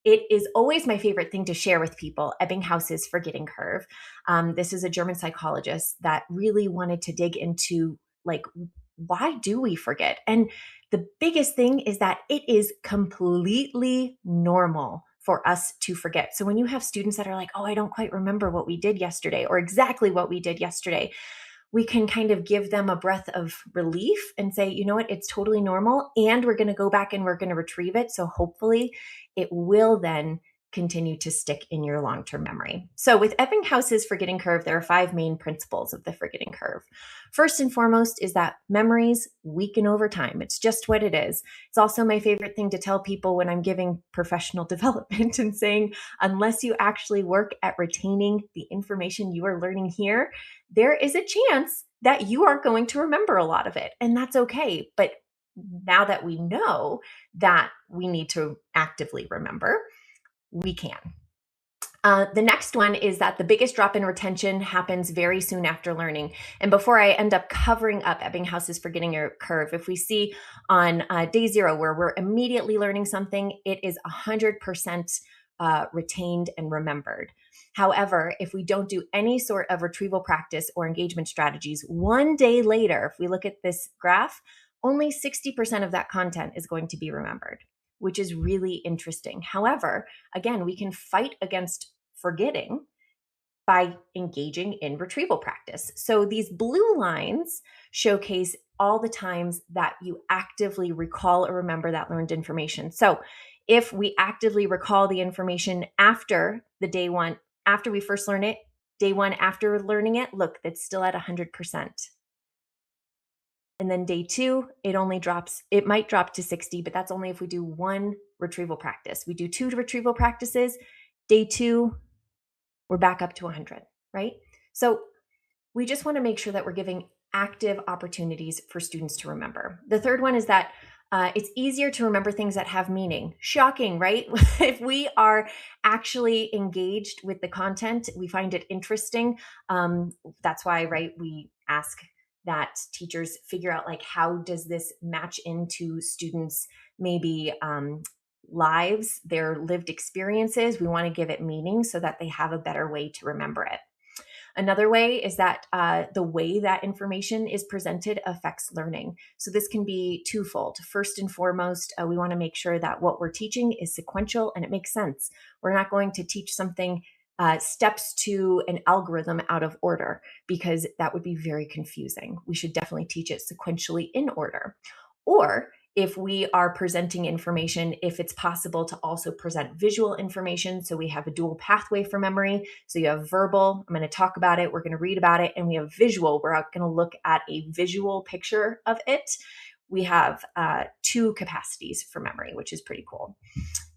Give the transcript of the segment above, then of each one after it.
it is always my favorite thing to share with people, Ebbinghaus's forgetting curve. This is a German psychologist that really wanted to dig into, like, why do we forget? And the biggest thing is that it is completely normal for us to forget. So when you have students that are like, oh, I don't quite remember what we did yesterday or exactly what we did yesterday, we can kind of give them a breath of relief and say, you know what, it's totally normal. And we're going to go back and we're going to retrieve it. So hopefully it will then continue to stick in your long-term memory. So with Ebbinghaus's forgetting curve, there are 5 main principles of the forgetting curve. First and foremost is that memories weaken over time. It's just what it is. It's also my favorite thing to tell people when I'm giving professional development and saying, unless you actually work at retaining the information you are learning here, there is a chance that you aren't going to remember a lot of it. And that's okay. But now that we know that we need to actively remember, we can. The next one is that the biggest drop in retention happens very soon after learning. And before I end up covering up Ebbinghaus's forgetting curve, if we see on day 0 where we're immediately learning something, it is 100% retained and remembered. However, if we don't do any sort of retrieval practice or engagement strategies, one day later, if we look at this graph, only 60% of that content is going to be remembered, which is really interesting. However, again, we can fight against forgetting by engaging in retrieval practice. So these blue lines showcase all the times that you actively recall or remember that learned information. So if we actively recall the information after the day 1, after we first learn it, day 1 after learning it, look, that's still at 100%. And then day 2, it might drop to 60, but that's only if we do 1 retrieval practice. We do 2 retrieval practices, day 2, we're back up to 100, right? So we just want to make sure that we're giving active opportunities for students to remember. The third one is that it's easier to remember things that have meaning. Shocking, right? If we are actually engaged with the content, we find it interesting. That's why, right, we ask that teachers figure out, like, how does this match into students' maybe lives, their lived experiences. We want to give it meaning so that they have a better way to remember it. Another way is that the way that information is presented affects learning. So this can be twofold. First and foremost, we want to make sure that what we're teaching is sequential and it makes sense. We're not going to teach something steps to an algorithm out of order, because that would be very confusing. We should definitely teach it sequentially in order. Or if we are presenting information, if it's possible to also present visual information. So we have a dual pathway for memory. So you have verbal, I'm going to talk about it, we're going to read about it, and we have visual, we're going to look at a visual picture of it. We have 2 capacities for memory, which is pretty cool.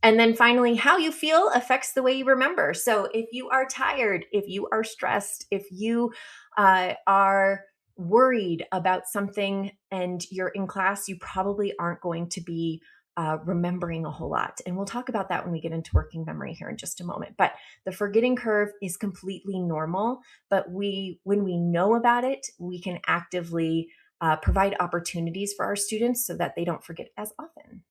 And then finally, how you feel affects the way you remember. So if you are tired, if you are stressed, if you are worried about something and you're in class, you probably aren't going to be remembering a whole lot. And we'll talk about that when we get into working memory here in just a moment. But the forgetting curve is completely normal, but when we know about it, we can actively provide opportunities for our students so that they don't forget as often.